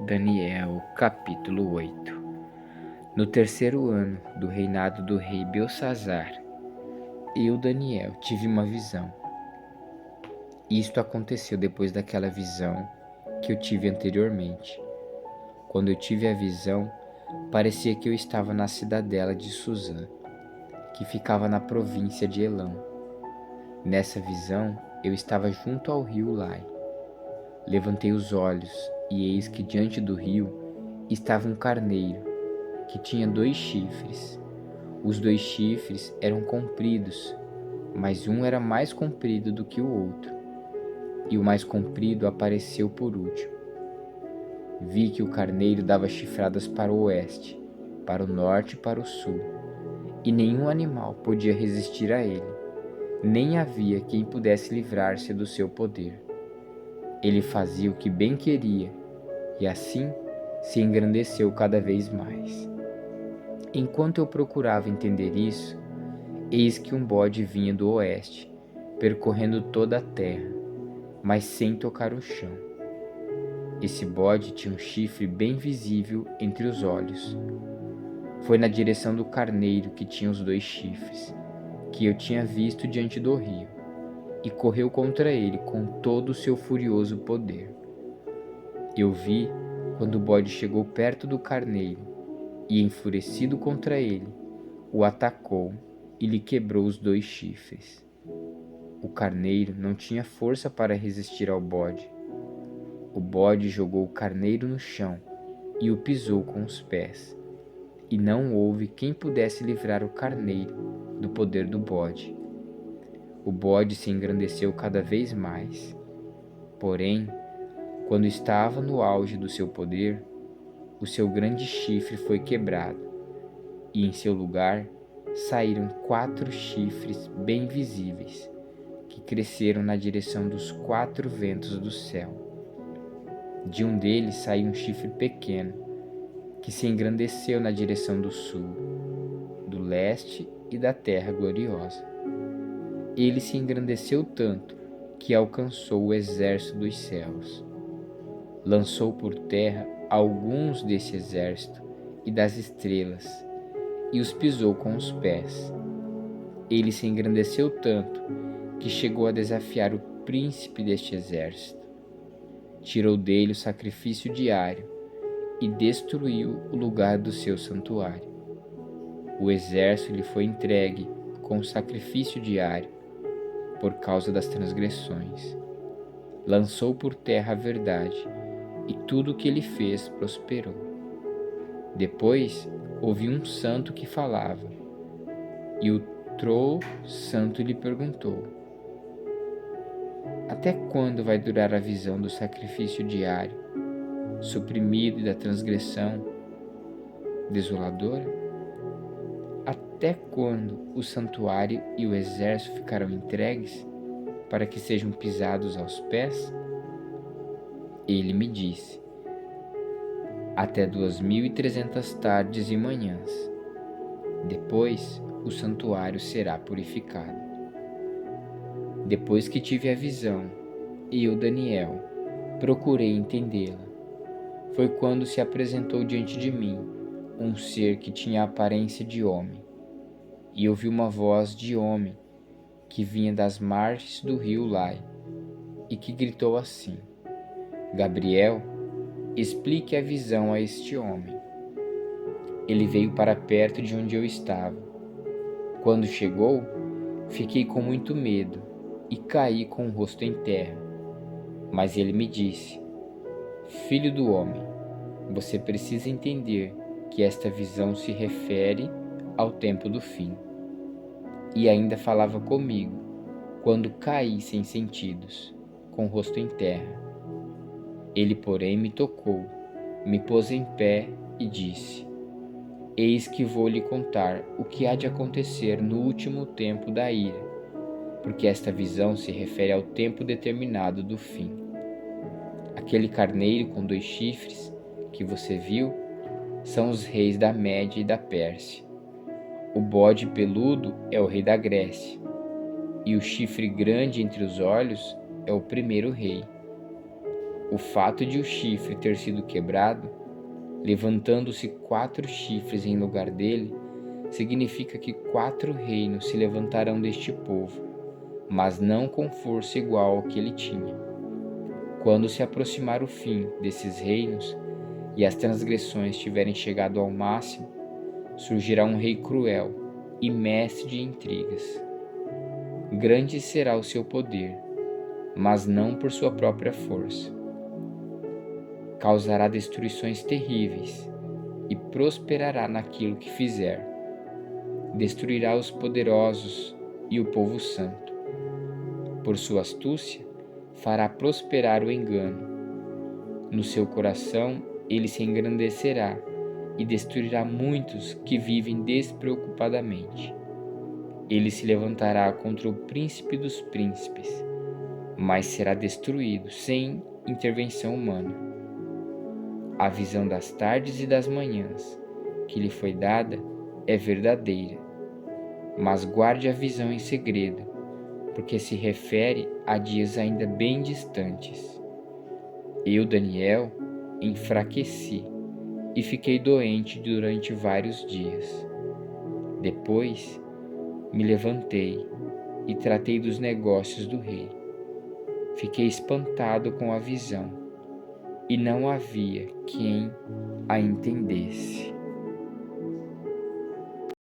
Daniel, capítulo 8. No terceiro ano do reinado do rei Belsazar, eu, Daniel, tive uma visão. Isto aconteceu depois daquela visão que eu tive anteriormente. Quando eu tive a visão, parecia que eu estava na cidadela de Suzã, que ficava na província de Elão. Nessa visão, eu estava junto ao rio Lai. Levantei os olhos, e eis que diante do rio estava um carneiro, que tinha 2 chifres. Os 2 chifres eram compridos, mas um era mais comprido do que o outro, e o mais comprido apareceu por último. Vi que o carneiro dava chifradas para o oeste, para o norte e para o sul, e nenhum animal podia resistir a ele, nem havia quem pudesse livrar-se do seu poder. Ele fazia o que bem queria, e assim se engrandeceu cada vez mais. Enquanto eu procurava entender isso, eis que um bode vinha do oeste, percorrendo toda a terra, mas sem tocar o chão. Esse bode tinha um chifre bem visível entre os olhos. Foi na direção do carneiro que tinha os 2 chifres, que eu tinha visto diante do rio, e correu contra ele com todo o seu furioso poder. Eu vi quando o bode chegou perto do carneiro, e enfurecido contra ele, o atacou e lhe quebrou os 2 chifres. O carneiro não tinha força para resistir ao bode. O bode jogou o carneiro no chão e o pisou com os pés, e não houve quem pudesse livrar o carneiro do poder do bode. O bode se engrandeceu cada vez mais. Porém, quando estava no auge do seu poder, o seu grande chifre foi quebrado, e em seu lugar saíram 4 chifres bem visíveis, que cresceram na direção dos 4 ventos do céu. De um deles saiu um chifre pequeno, que se engrandeceu na direção do sul, do leste e da terra gloriosa. Ele se engrandeceu tanto que alcançou o exército dos céus. Lançou por terra alguns desse exército e das estrelas, e os pisou com os pés. Ele se engrandeceu tanto que chegou a desafiar o príncipe deste exército. Tirou dele o sacrifício diário e destruiu o lugar do seu santuário. O exército lhe foi entregue com o sacrifício diário por causa das transgressões. Lançou por terra a verdade, e tudo o que ele fez prosperou. Depois ouvi um santo que falava, e outro santo lhe perguntou: até quando vai durar a visão do sacrifício diário, suprimido, e da transgressão desoladora? Até quando o santuário e o exército ficarão entregues para que sejam pisados aos pés? Ele me disse: até 2300 tardes e manhãs. Depois o santuário será purificado. Depois que tive a visão, eu, Daniel, procurei entendê-la. Foi quando se apresentou diante de mim um ser que tinha a aparência de homem, e ouvi uma voz de homem que vinha das margens do rio Lai, e que gritou assim: Gabriel, explique a visão a este homem. Ele veio para perto de onde eu estava. Quando chegou, fiquei com muito medo e caí com o rosto em terra. Mas ele me disse: Filho do homem, você precisa entender que esta visão se refere ao tempo do fim. E ainda falava comigo quando caí sem sentidos, com o rosto em terra. Ele, porém, me tocou, me pôs em pé e disse: Eis que vou lhe contar o que há de acontecer no último tempo da ira, porque esta visão se refere ao tempo determinado do fim. Aquele carneiro com 2 chifres que você viu são os reis da Média e da Pérsia. O bode peludo é o rei da Grécia, e o chifre grande entre os olhos é o primeiro rei. O fato de o chifre ter sido quebrado, levantando-se 4 chifres em lugar dele, significa que 4 reinos se levantarão deste povo, mas não com força igual ao que ele tinha. Quando se aproximar o fim desses reinos e as transgressões tiverem chegado ao máximo, surgirá um rei cruel e mestre de intrigas. Grande será o seu poder, mas não por sua própria força. Causará destruições terríveis e prosperará naquilo que fizer. Destruirá os poderosos e o povo santo. Por sua astúcia, fará prosperar o engano. No seu coração, ele se engrandecerá e destruirá muitos que vivem despreocupadamente. Ele se levantará contra o príncipe dos príncipes, mas será destruído sem intervenção humana. A visão das tardes e das manhãs que lhe foi dada é verdadeira, mas guarde a visão em segredo, porque se refere a dias ainda bem distantes. Eu, Daniel, enfraqueci e fiquei doente durante vários dias. Depois, me levantei e tratei dos negócios do rei. Fiquei espantado com a visão, e não havia quem a entendesse.